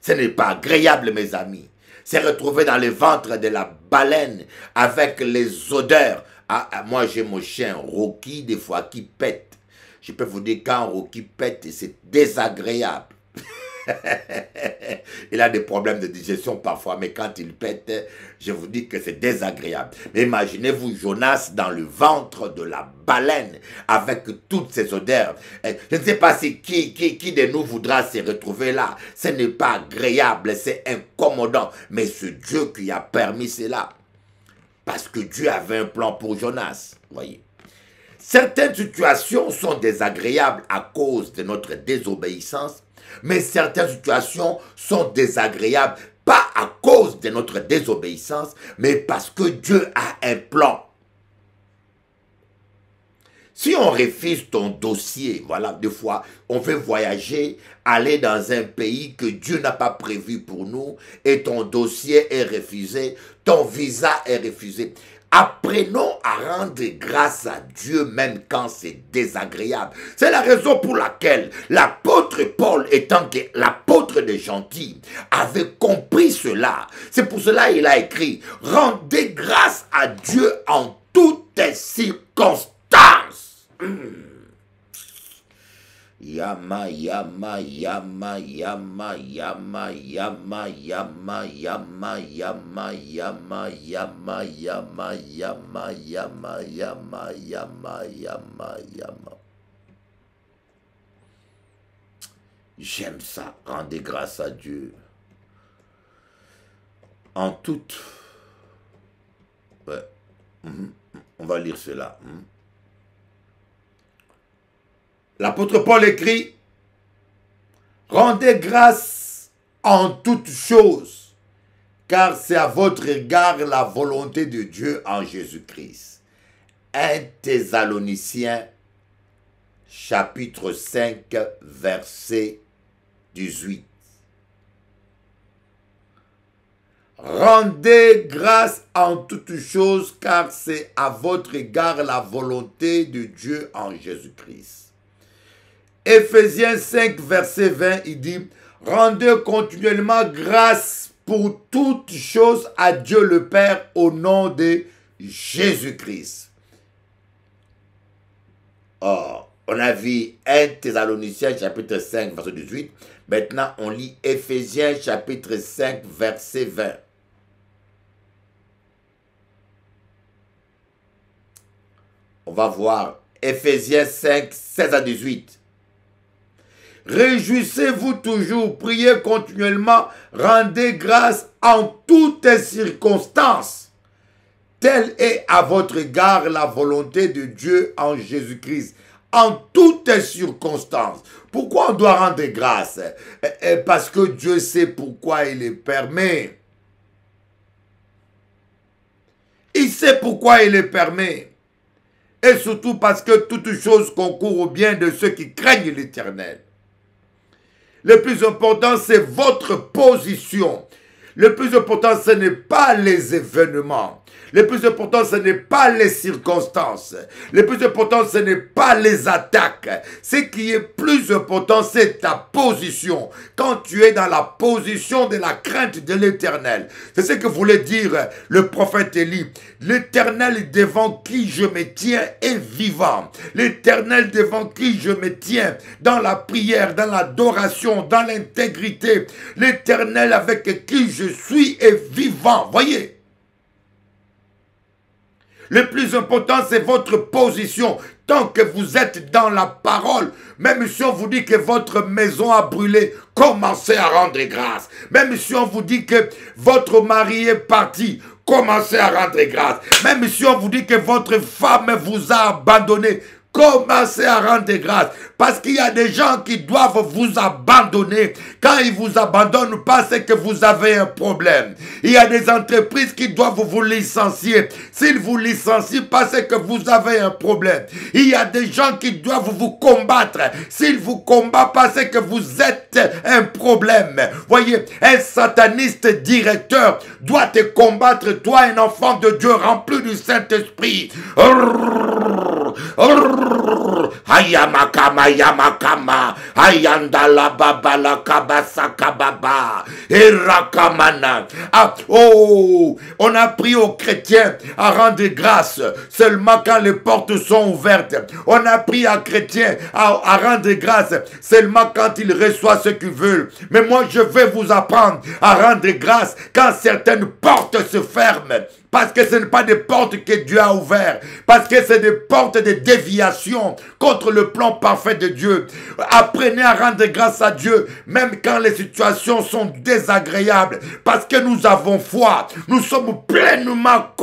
Ce n'est pas agréable, mes amis. Se retrouver dans le ventre de la baleine avec les odeurs. Moi, j'ai mon chien Rocky, des fois, qui pète. Je peux vous dire, quand Rocky pète, c'est désagréable. Il a des problèmes de digestion parfois, mais quand il pète, je vous dis que c'est désagréable. Mais imaginez-vous Jonas dans le ventre de la baleine, avec toutes ces odeurs. Je ne sais pas si qui de nous voudra se retrouver là. Ce n'est pas agréable, c'est incommodant. Mais c'est Dieu qui a permis cela. Parce que Dieu avait un plan pour Jonas, voyez. Certaines situations sont désagréables à cause de notre désobéissance, mais certaines situations sont désagréables pas à cause de notre désobéissance, mais parce que Dieu a un plan. Si on refuse ton dossier, voilà, des fois, on veut voyager, aller dans un pays que Dieu n'a pas prévu pour nous, et ton dossier est refusé, ton visa est refusé. Apprenons à rendre grâce à Dieu même quand c'est désagréable. C'est la raison pour laquelle l'apôtre Paul, étant que l'apôtre des gentils, avait compris cela. C'est pour cela qu'il a écrit « Rendez grâce à Dieu en toutes circonstances. Yama, yama, yama, yama, yama, yama, yama, yama, yama, yama, yama, yama, yama, yama, yama, yama, yama, yama. J'aime ça, rendez grâce à Dieu. En toute... Ouais. On va lire cela. L'apôtre Paul écrit, « Rendez grâce en toutes choses, car c'est à votre égard la volonté de Dieu en Jésus-Christ. » 1 Thessaloniciens, chapitre 5, verset 18. Rendez grâce en toutes choses, car c'est à votre égard la volonté de Dieu en Jésus-Christ. Éphésiens 5, verset 20, il dit, « Rendez continuellement grâce pour toutes choses à Dieu le Père au nom de Jésus-Christ. » Or, on a vu 1 Thessaloniciens chapitre 5, verset 18. Maintenant, on lit Éphésiens chapitre 5, verset 20. On va voir Éphésiens 5, 16 à 18. Réjouissez-vous toujours, priez continuellement, rendez grâce en toutes circonstances. Telle est à votre égard la volonté de Dieu en Jésus-Christ. En toutes circonstances. Pourquoi on doit rendre grâce? Parce que Dieu sait pourquoi il les permet. Il sait pourquoi il les permet. Et surtout parce que toutes choses concourent au bien de ceux qui craignent l'Éternel. Le plus important, c'est votre position. Le plus important, ce n'est pas les événements. Le plus important, ce n'est pas les circonstances. Le plus important, ce n'est pas les attaques. Ce qui est plus important, c'est ta position. Quand tu es dans la position de la crainte de l'Éternel. C'est ce que voulait dire le prophète Élie. L'Éternel devant qui je me tiens est vivant. L'Éternel devant qui je me tiens dans la prière, dans l'adoration, dans l'intégrité. L'Éternel avec qui je suis est vivant. Voyez. Le plus important, c'est votre position. Tant que vous êtes dans la parole, même si on vous dit que votre maison a brûlé, commencez à rendre grâce. Même si on vous dit que votre mari est parti, commencez à rendre grâce. Même si on vous dit que votre femme vous a abandonné, commencez à rendre grâce. Parce qu'il y a des gens qui doivent vous abandonner. Quand ils vous abandonnent pas, c'est que vous avez un problème. Il y a des entreprises qui doivent vous licencier. S'ils vous licencient pas, c'est que vous avez un problème. Il y a des gens qui doivent vous combattre. S'ils vous combattent pas, c'est que vous êtes un problème. Voyez, un sataniste directeur doit te combattre, toi, un enfant de Dieu rempli du Saint-Esprit. Ayamakama yamakama ayandala babala kabasa kababa erakamana. On a appris aux chrétiens à rendre grâce seulement quand les portes sont ouvertes. On a appris aux chrétiens à rendre grâce seulement quand ils reçoivent ce qu'ils veulent. Mais moi je vais vous apprendre à rendre grâce quand certaines portes se ferment. Parce que ce n'est pas des portes que Dieu a ouvertes. Parce que c'est des portes de déviation contre le plan parfait de Dieu. Apprenez à rendre grâce à Dieu, même quand les situations sont désagréables. Parce que nous avons foi. Nous sommes pleinement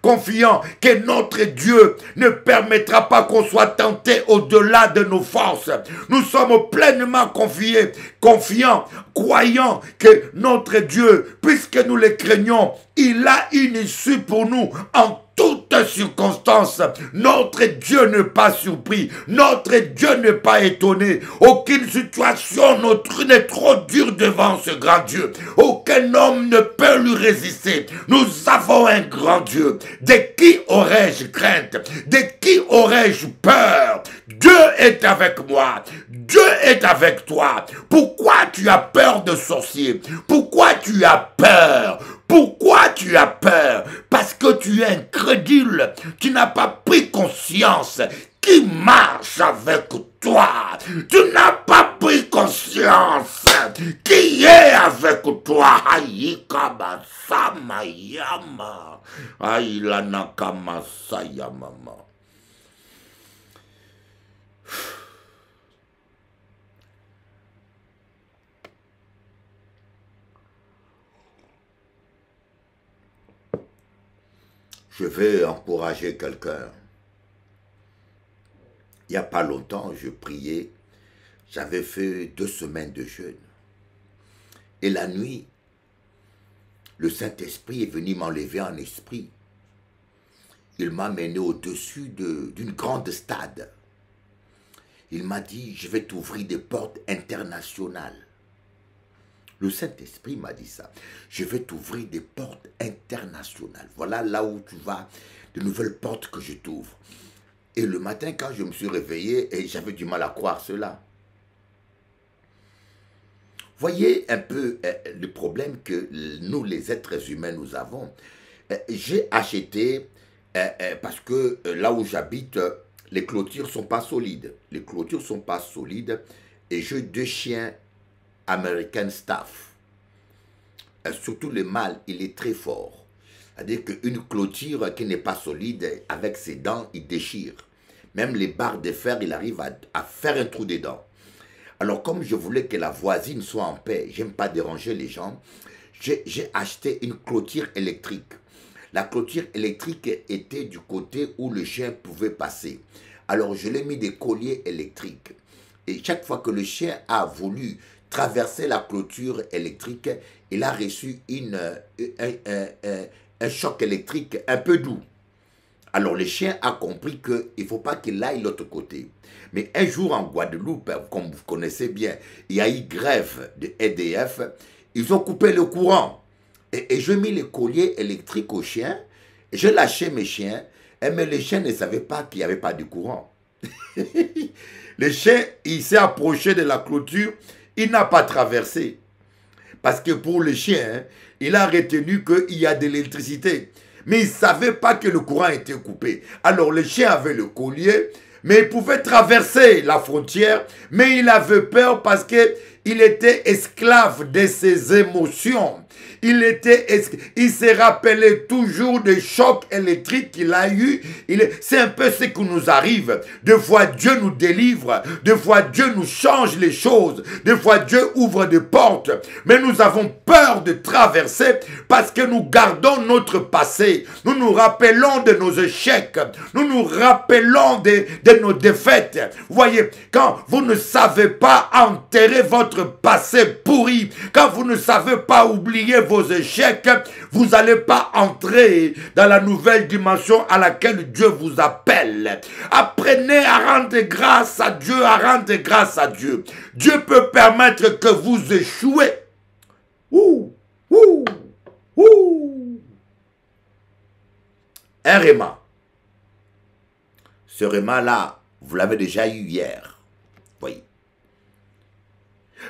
confiants que notre Dieu ne permettra pas qu'on soit tenté au-delà de nos forces. Nous sommes pleinement confiants, croyant que notre Dieu, puisque nous le craignons, il a une issue pour nous en toutes toute circonstance. Notre Dieu n'est pas surpris. Notre Dieu n'est pas étonné. Aucune situation n'est trop dure devant ce grand Dieu. Aucun homme ne peut lui résister. Nous avons un grand Dieu. De qui aurais-je crainte? De qui aurais-je peur? Dieu est avec moi. Dieu est avec toi. Pourquoi tu as peur de sorciers? Pourquoi tu as peur? Pourquoi tu as peur? Parce que tu es incrédule. Tu n'as pas pris conscience qui marche avec toi. Tu n'as pas pris conscience qui est avec toi. Aïkaba samayama. Aïlanakama sayamama. Je vais encourager quelqu'un. Il n'y a pas longtemps, je priais. J'avais fait 2 semaines de jeûne. Et la nuit, le Saint-Esprit est venu m'enlever en esprit. Il m'a mené au-dessus d'une grande stade. Il m'a dit, je vais t'ouvrir des portes internationales. Le Saint-Esprit m'a dit ça. Je vais t'ouvrir des portes internationales. Voilà là où tu vas, de nouvelles portes que je t'ouvre. Et le matin, quand je me suis réveillé, et j'avais du mal à croire cela. Voyez un peu le problème que nous, les êtres humains, nous avons. J'ai acheté, parce que là où j'habite, les clôtures ne sont pas solides. Les clôtures ne sont pas solides. Et j'ai 2 chiens American Staff. Surtout le mâle, il est très fort. C'est-à-dire qu'une clôture qui n'est pas solide, avec ses dents, il déchire. Même les barres de fer, il arrive à faire un trou dedans. Alors comme je voulais que la voisine soit en paix, j'aime pas déranger les gens, j'ai acheté une clôture électrique. La clôture électrique était du côté où le chien pouvait passer. Alors je l'ai mis des colliers électriques. Et chaque fois que le chien a voulu traverser la clôture électrique, il a reçu un choc électrique un peu doux. Alors le chien a compris qu'il ne faut pas qu'il aille de l'autre côté. Mais un jour en Guadeloupe, comme vous connaissez bien, il y a eu grève de EDF, ils ont coupé le courant. Et je mis les colliers électriques aux chiens, et je lâchais mes chiens, mais les chiens ne savaient pas qu'il n'y avait pas de courant. Le chien, il s'est approché de la clôture, il n'a pas traversé. Parce que pour le chien, il a retenu qu'il y a de l'électricité. Mais il ne savait pas que le courant était coupé. Alors le chien avait le collier, mais il pouvait traverser la frontière, mais il avait peur parce qu'il était esclave de ses émotions. Il se rappelait toujours des chocs électriques qu'il a eu. C'est un peu ce qui nous arrive. Des fois, Dieu nous délivre. Des fois, Dieu nous change les choses. Des fois, Dieu ouvre des portes. Mais nous avons peur de traverser parce que nous gardons notre passé. Nous nous rappelons de nos échecs. Nous nous rappelons de nos défaites. Vous voyez, quand vous ne savez pas enterrer votre passé pourri, quand vous ne savez pas oublier vos échecs, vous n'allez pas entrer dans la nouvelle dimension à laquelle Dieu vous appelle. Apprenez à rendre grâce à Dieu, à rendre grâce à Dieu. Dieu peut permettre que vous échouez. Un réma. Ce réma-là, vous l'avez déjà eu hier. Voyez.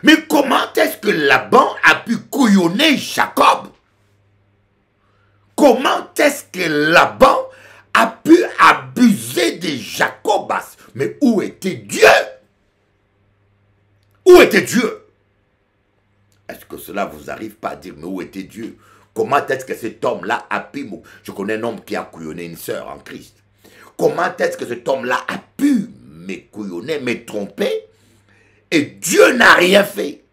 Mais comment est-ce que Laban a pu couillonner Jacob? Comment est-ce que Laban a pu abuser de Jacob? Mais où était Dieu? Où était Dieu? Est-ce que cela vous arrive pas à dire, mais où était Dieu? Comment est-ce que cet homme-là a pu... Je connais un homme qui a couillonné une sœur en Christ. Comment est-ce que cet homme-là a pu me couillonner, me tromper? Et Dieu n'a rien fait.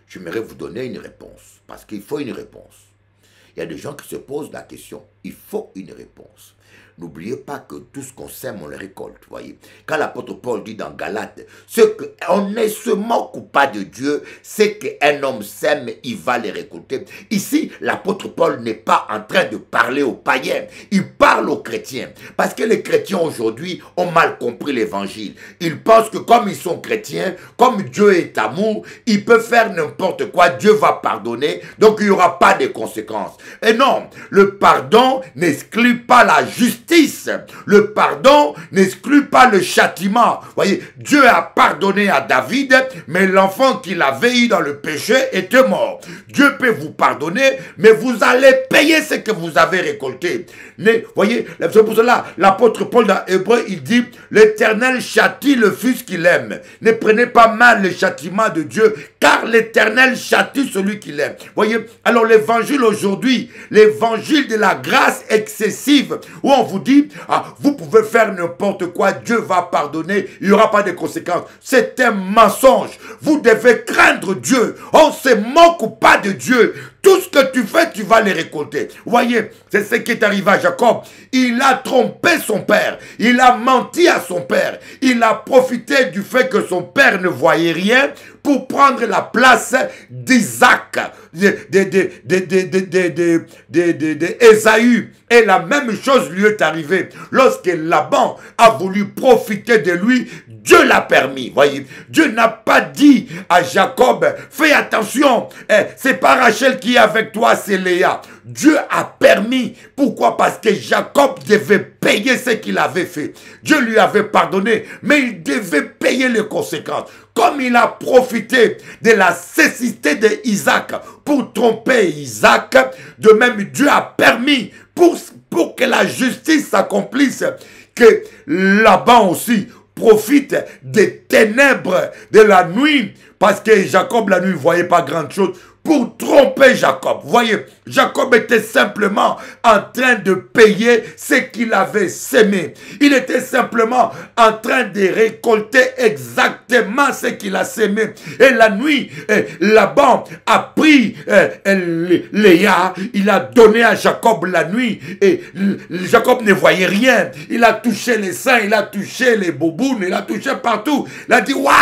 J'aimerais vous donner une réponse, parce qu'il faut une réponse. Il y a des gens qui se posent la question, Il faut une réponse. N'oubliez pas que tout ce qu'on sème, on le récolte, voyez. Quand l'apôtre Paul dit dans Galates, ce qu'on ne se moque pas de Dieu, c'est qu'un homme sème, il va les récolter. Ici, l'apôtre Paul n'est pas en train de parler aux païens, il parle aux chrétiens. Parce que les chrétiens aujourd'hui ont mal compris l'évangile. Ils pensent que comme ils sont chrétiens, comme Dieu est amour, ils peuvent faire n'importe quoi, Dieu va pardonner, donc il n'y aura pas de conséquences. Et non, le pardon n'exclut pas la justice. Le pardon n'exclut pas le châtiment. Voyez, Dieu a pardonné à David, mais l'enfant qu'il avait eu dans le péché était mort. Dieu peut vous pardonner, mais vous allez payer ce que vous avez récolté. Mais, voyez, c'est pour cela, l'apôtre Paul dans Hébreu, il dit, l'Éternel châtie le fils qu'il aime. Ne prenez pas mal le châtiment de Dieu, car l'Éternel châtie celui qu'il aime. Voyez, alors l'évangile aujourd'hui, l'évangile de la grâce excessive, où on vous dit, ah, vous pouvez faire n'importe quoi, Dieu va pardonner, il n'y aura pas de conséquences. C'est un mensonge. Vous devez craindre Dieu. On ne se moque pas de Dieu. Tout ce que tu fais, tu vas les récolter. Voyez, c'est ce qui est arrivé à Jacob. Il a trompé son père. Il a menti à son père. Il a profité du fait que son père ne voyait rien pour prendre la place d'Isaac, d'Ésaü. Et la même chose lui est arrivée. Lorsque Laban a voulu profiter de lui, Dieu l'a permis. Voyez, Dieu n'a pas dit à Jacob, fais attention, c'est pas Rachel qui est avec toi, c'est Léa. Dieu a permis. Pourquoi? Parce que Jacob devait payer ce qu'il avait fait. Dieu lui avait pardonné, mais il devait payer les conséquences. Comme il a profité de la cécité d'Isaac pour tromper Isaac, de même Dieu a permis pour que la justice s'accomplisse, que Laban aussi profite des ténèbres de la nuit, parce que Jacob la nuit ne voyait pas grand chose, pour tromper Jacob. Voyez, Jacob était simplement en train de payer ce qu'il avait sémé. Il était simplement en train de récolter exactement ce qu'il a sémé. Et la nuit, Laban a pris Léa, il a donné à Jacob la nuit, et Jacob ne voyait rien. Il a touché les seins, il a touché les boubounes, il a touché partout. Il a dit, waouh!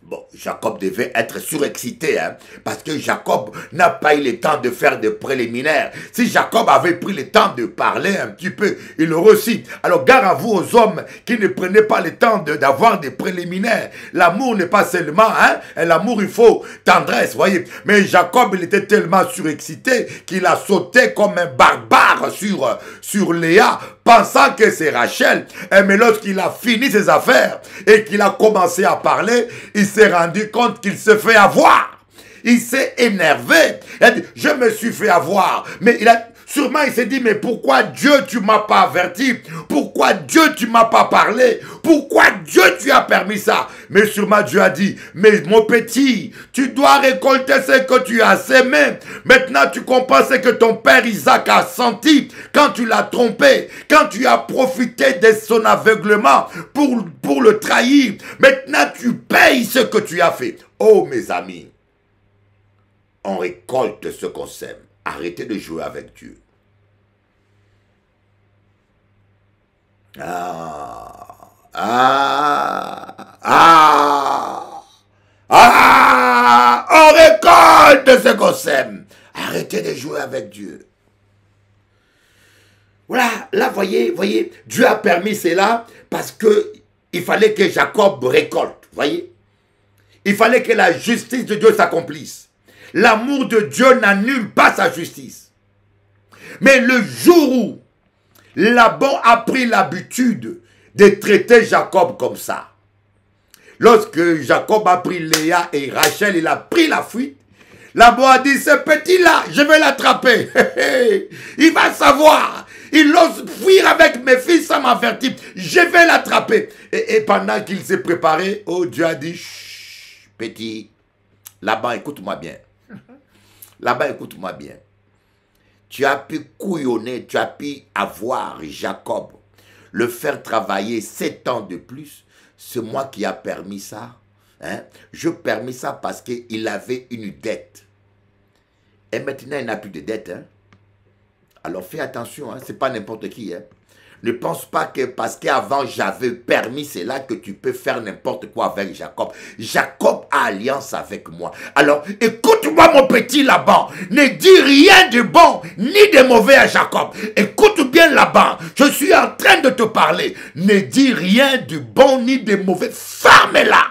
Bon, Jacob devait être surexcité, hein, parce que Jacob n'a pas eu le temps de faire des préliminaires. Si Jacob avait pris le temps de parler un petit peu, il aurait aussi. Alors, gare à vous aux hommes qui ne prenaient pas le temps d'avoir des préliminaires. L'amour n'est pas seulement, hein, l'amour, il faut tendresse, voyez. Mais Jacob, il était tellement surexcité qu'il a sauté comme un barbare sur Léa, pensant que c'est Rachel. Mais lorsqu'il a fini ses affaires et qu'il a commencé à parler, il s'est rendu compte qu'il se fait avoir. Il s'est énervé. Il a dit, je me suis fait avoir. Mais sûrement il s'est dit, mais pourquoi Dieu tu m'as pas averti? Pourquoi Dieu tu m'as pas parlé? Pourquoi Dieu tu as permis ça? Mais sûrement Dieu a dit, mais mon petit, tu dois récolter ce que tu as sémé. Maintenant tu comprends ce que ton père Isaac a senti quand tu l'as trompé, quand tu as profité de son aveuglement pour le trahir. Maintenant tu payes ce que tu as fait. Oh mes amis, on récolte ce qu'on sème. Arrêtez de jouer avec Dieu. On récolte ce qu'on sème. Arrêtez de jouer avec Dieu. Voilà, là, voyez, Dieu a permis cela parce que il fallait que Jacob récolte, voyez. Il fallait que la justice de Dieu s'accomplisse. L'amour de Dieu n'annule pas sa justice. Mais le jour où Laban a pris l'habitude de traiter Jacob comme ça, lorsque Jacob a pris Léa et Rachel, il a pris la fuite, Laban a dit, ce petit-là, je vais l'attraper. Il va savoir. Il ose fuir avec mes fils sans m'avertir. Je vais l'attraper. Et pendant qu'il s'est préparé, oh, Dieu a dit, chut, petit, Laban, écoute-moi bien. Là-bas, écoute-moi bien. Tu as pu couillonner, tu as pu avoir Jacob, le faire travailler 7 ans de plus. C'est moi qui a permis ça. Hein? Je permis ça parce qu'il avait une dette. Et maintenant, il n'a plus de dette. Hein? Alors fais attention, hein, ce n'est pas n'importe qui. Hein. Ne pense pas que parce qu'avant j'avais permis cela que tu peux faire n'importe quoi avec Jacob. Jacob a alliance avec moi. Alors écoute-moi mon petit Laban. Ne dis rien de bon ni de mauvais à Jacob. Écoute bien Laban. Je suis en train de te parler. Ne dis rien de bon ni de mauvais. Ferme-la.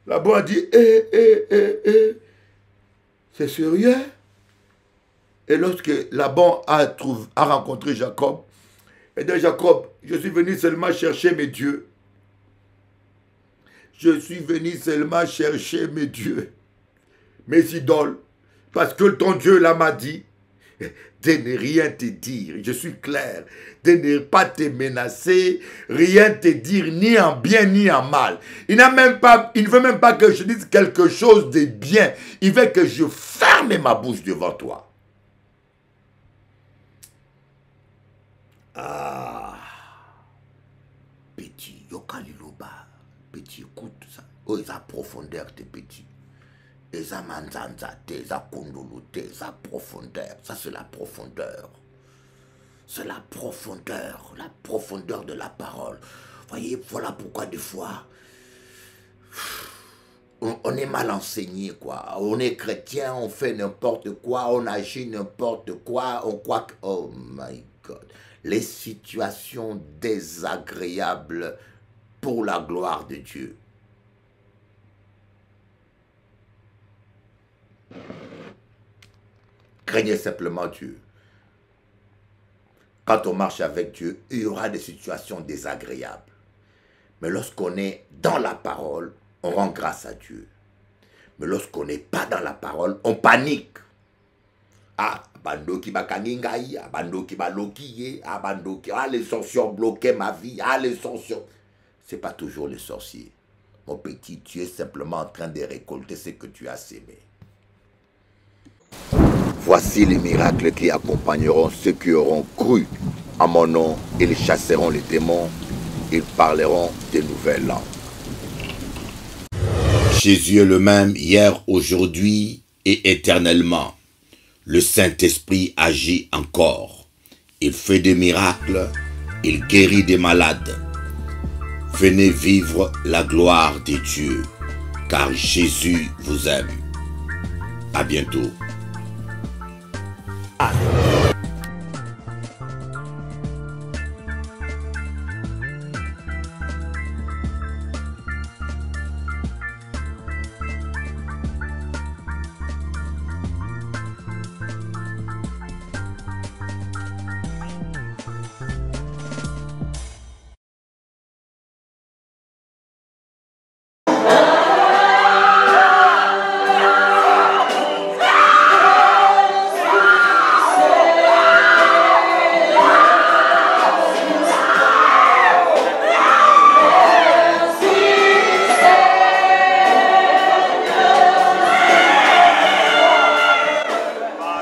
Laban a dit, c'est sérieux? Et lorsque Laban a rencontré Jacob, il dit Jacob, je suis venu seulement chercher mes dieux. Je suis venu seulement chercher mes dieux, mes idoles, parce que ton Dieu là m'a dit de ne rien te dire. Je suis clair, de ne pas te menacer, rien te dire, ni en bien ni en mal. Il ne veut même pas que je dise quelque chose de bien. Il veut que je ferme ma bouche devant toi. Ah, petit, yokaliloba, petit, écoute ça. Oh, ils ont profondeur, tes petits. Ils ont manzanza, ils ont kondolote, ils ont profondeur. Ça, c'est la profondeur. C'est la profondeur de la parole. Voyez, voilà pourquoi des fois, on est mal enseigné, quoi. On est chrétien, on fait n'importe quoi, on agit n'importe quoi, on croit que... Oh my God. Les situations désagréables pour la gloire de Dieu. Craignez simplement Dieu. Quand on marche avec Dieu, il y aura des situations désagréables. Mais lorsqu'on est dans la parole, on rend grâce à Dieu. Mais lorsqu'on n'est pas dans la parole, on panique. Ah, bando qui va kaningaï, bando qui va lokiye, bando qui les sorciers ont bloqué ma vie, les sorciers. C'est pas toujours les sorciers. Mon petit, tu es simplement en train de récolter ce que tu as sémé. Voici les miracles qui accompagneront ceux qui auront cru en mon nom. Ils chasseront les démons, ils parleront de nouvelles langues. Jésus est le même hier, aujourd'hui et éternellement. Le Saint-Esprit agit encore. Il fait des miracles, il guérit des malades. Venez vivre la gloire de Dieu, car Jésus vous aime. À bientôt.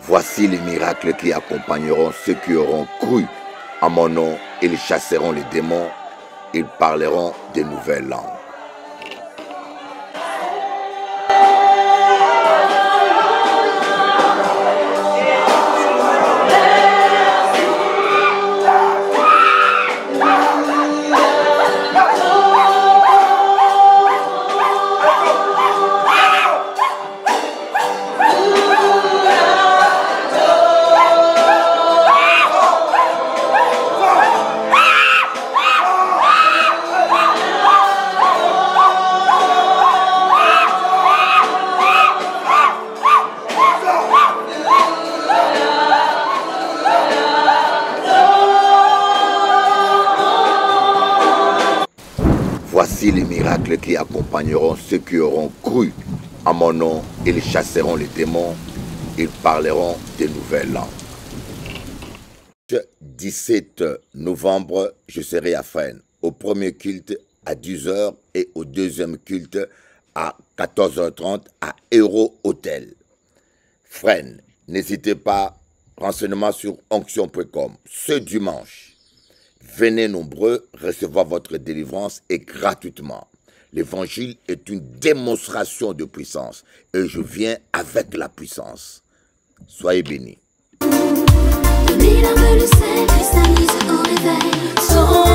Voici les miracles qui accompagneront ceux qui auront cru en mon nom. Ils chasseront les démons, ils parleront de nouvelles langues. Voici les miracles qui accompagneront ceux qui auront cru en mon nom. Ils chasseront les démons, ils parleront de nouvelles langues. Le 17 novembre, je serai à Fresnes, au premier culte à 10h et au deuxième culte à 14h30 à Euro Hotel. Fresnes, n'hésitez pas, renseignements sur onction.com. Ce dimanche, venez nombreux recevoir votre délivrance et gratuitement. L'évangile est une démonstration de puissance et je viens avec la puissance. Soyez bénis. Le sel cristallise au réveil.